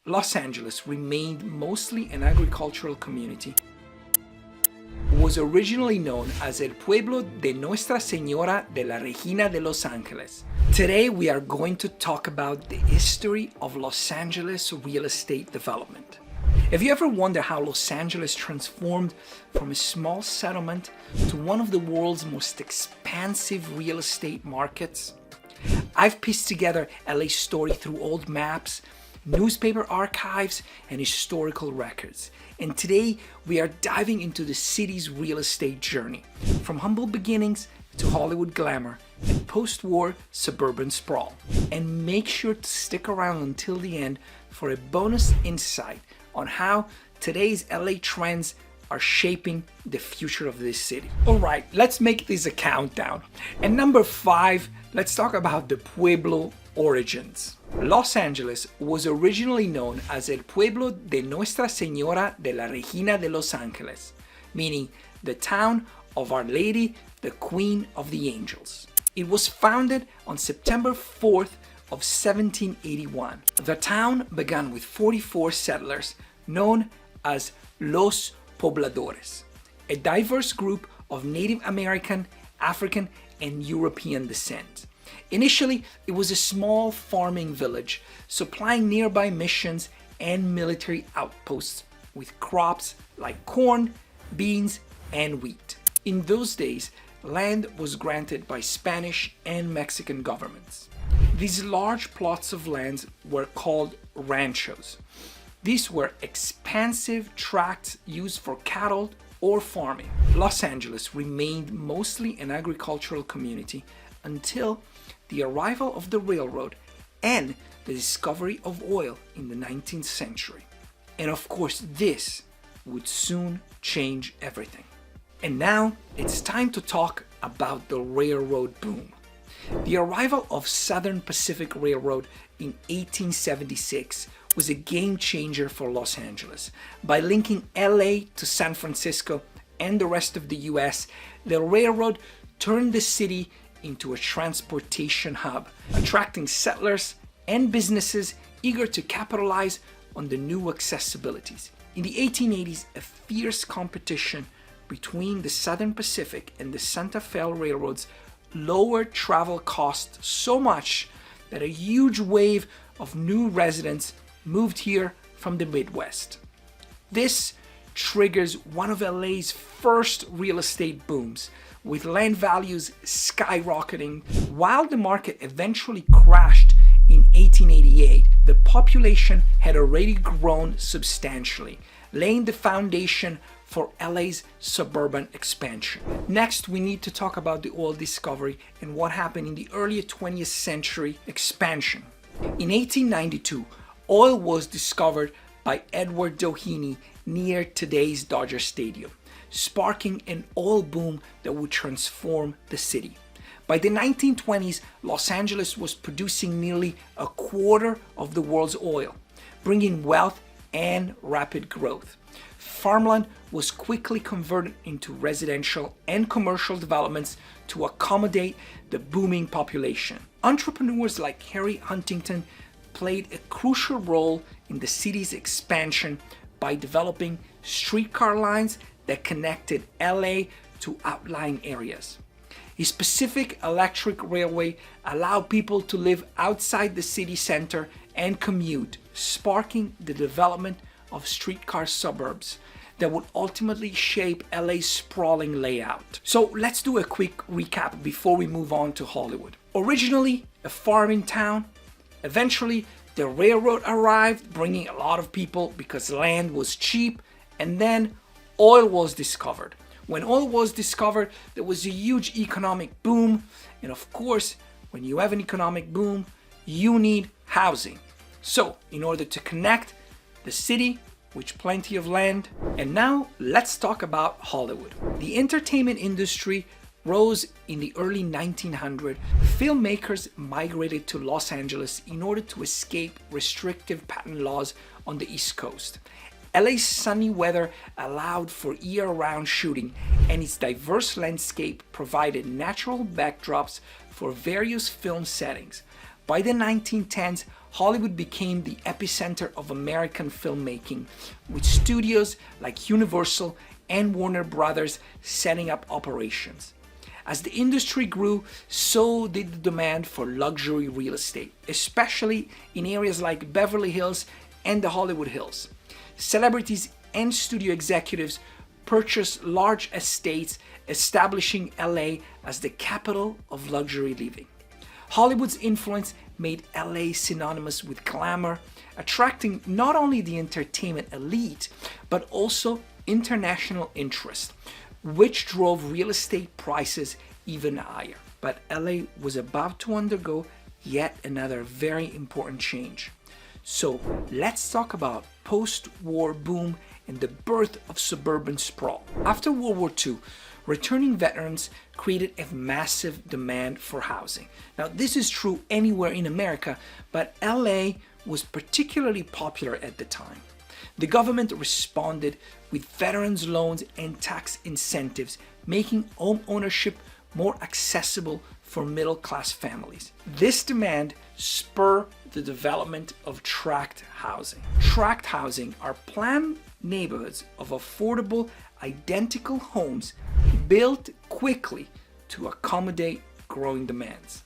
Los Angeles remained mostly an agricultural community. It was originally known as el pueblo de Nuestra Señora de la Regina de Los Ángeles. Today we are going to talk about the history of Los Angeles real estate development. Have you ever wondered how Los Angeles transformed from a small settlement to one of the world's most expansive real estate markets? I've pieced together LA's story through old maps, newspaper archives, and historical records. And today we are diving into the city's real estate journey, from humble beginnings to Hollywood glamour and post-war suburban sprawl. And make sure to stick around until the end for a bonus insight on how today's LA trends are shaping the future of this city. Alright, let's make this a countdown. And number 5, let's talk about the pueblo origins. Los Angeles was originally known as el pueblo de Nuestra Señora de la Regina de Los Ángeles, meaning the town of Our Lady, the Queen of the Angels. It was founded on September 4th of 1781. The town began with 44 settlers known as Los Pobladores, a diverse group of Native American, African, and European descent. Initially, it was a small farming village supplying nearby missions and military outposts with crops like corn, beans, and wheat. In those days, land was granted by Spanish and Mexican governments. These large plots of land were called ranchos. These were expansive tracts used for cattle or farming. Los Angeles remained mostly an agricultural community until the arrival of the railroad and the discovery of oil in the 19th century. And of course, this would soon change everything. And now it's time to talk about the railroad boom. The arrival of Southern Pacific Railroad in 1876 was a game changer for Los Angeles. By linking LA to San Francisco and the rest of the US, the railroad turned the city into a transportation hub, attracting settlers and businesses eager to capitalize on the new accessibilities. In the 1880s, a fierce competition between the Southern Pacific and the Santa Fe Railroads lowered travel costs so much that a huge wave of new residents moved here from the Midwest. This triggers one of LA's first real estate booms, with land values skyrocketing. While the market eventually crashed in 1888, the population had already grown substantially, laying the foundation for LA's suburban expansion. Next, we need to talk about the oil discovery and what happened in the early 20th century expansion. In 1892, oil was discovered by Edward Doheny near today's Dodger Stadium, sparking an oil boom that would transform the city. By the 1920s, Los Angeles was producing nearly a quarter of the world's oil, bringing wealth and rapid growth. Farmland was quickly converted into residential and commercial developments to accommodate the booming population. Entrepreneurs like Harry Huntington played a crucial role in the city's expansion by developing streetcar lines that connected LA to outlying areas. His Pacific Electric Railway allowed people to live outside the city center and commute, sparking the development of streetcar suburbs that would ultimately shape LA's sprawling layout. So let's do a quick recap before we move on to Hollywood. Originally a farming town, eventually the railroad arrived, bringing a lot of people because land was cheap, and then oil was discovered. When oil was discovered, there was a huge economic boom, and of course, when you have an economic boom, you need housing. So, in order to connect the city with plenty of land. And now let's talk about Hollywood. The entertainment industry rose in the early 1900s. Filmmakers migrated to Los Angeles in order to escape restrictive patent laws on the East Coast. LA's sunny weather allowed for year-round shooting, and its diverse landscape provided natural backdrops for various film settings. By the 1910s, Hollywood became the epicenter of American filmmaking, with studios like Universal and Warner Brothers setting up operations. As the industry grew, so did the demand for luxury real estate, especially in areas like Beverly Hills and the Hollywood Hills. Celebrities and studio executives purchased large estates, establishing LA as the capital of luxury living. Hollywood's influence made LA synonymous with glamour, attracting not only the entertainment elite, but also international interest, which drove real estate prices even higher. But LA was about to undergo yet another very important change. So let's talk about post-war boom and the birth of suburban sprawl. After World War II, returning veterans created a massive demand for housing. Now, this is true anywhere in America, but LA was particularly popular at the time. The government responded with veterans loans and tax incentives, making home ownership more accessible for middle-class families. This demand spurred the development of tract housing. Tract housing are planned neighborhoods of affordable, identical homes built quickly to accommodate growing demands.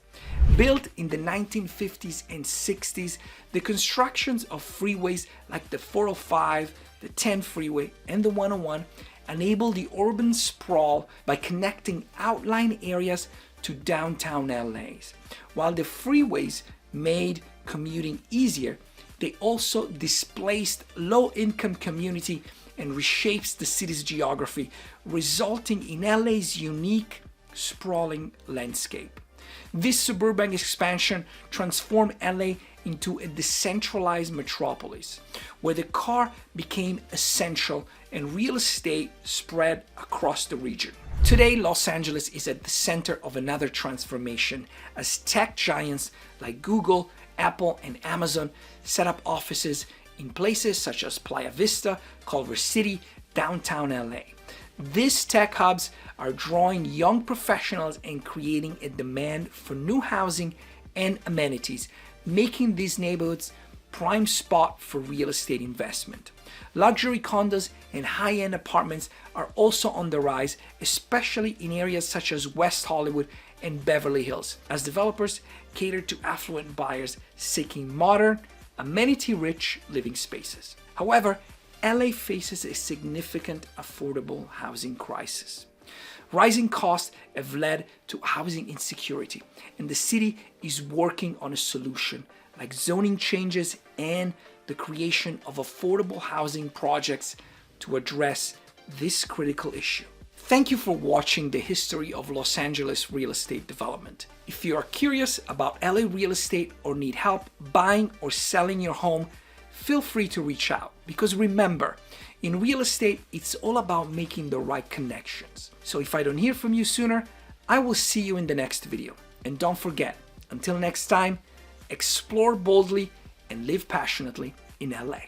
Built in the 1950s and 60s, the constructions of freeways like the 405, the 10 freeway, and the 101 enabled the urban sprawl by connecting outlying areas to downtown LA's. While the freeways made commuting easier, they also displaced low-income community and reshapes the city's geography, resulting in LA's unique, sprawling landscape. This suburban expansion transformed LA into a decentralized metropolis, where the car became essential and real estate spread across the region. Today, Los Angeles is at the center of another transformation as tech giants like Google, Apple, and Amazon set up offices in places such as Playa Vista, Culver City, downtown LA. These tech hubs are drawing young professionals and creating a demand for new housing and amenities, making these neighborhoods prime spot for real estate investment. Luxury condos and high-end apartments are also on the rise, especially in areas such as West Hollywood and Beverly Hills, as developers cater to affluent buyers seeking modern, amenity-rich living spaces. However, LA faces a significant affordable housing crisis. Rising costs have led to housing insecurity, and the city is working on a solution like zoning changes and the creation of affordable housing projects to address this critical issue. Thank you for watching the history of Los Angeles real estate development. If you are curious about LA real estate or need help buying or selling your home, feel free to reach out, because remember, in real estate, it's all about making the right connections. So if I don't hear from you sooner, I will see you in the next video. And don't forget, until next time, explore boldly and live passionately in LA.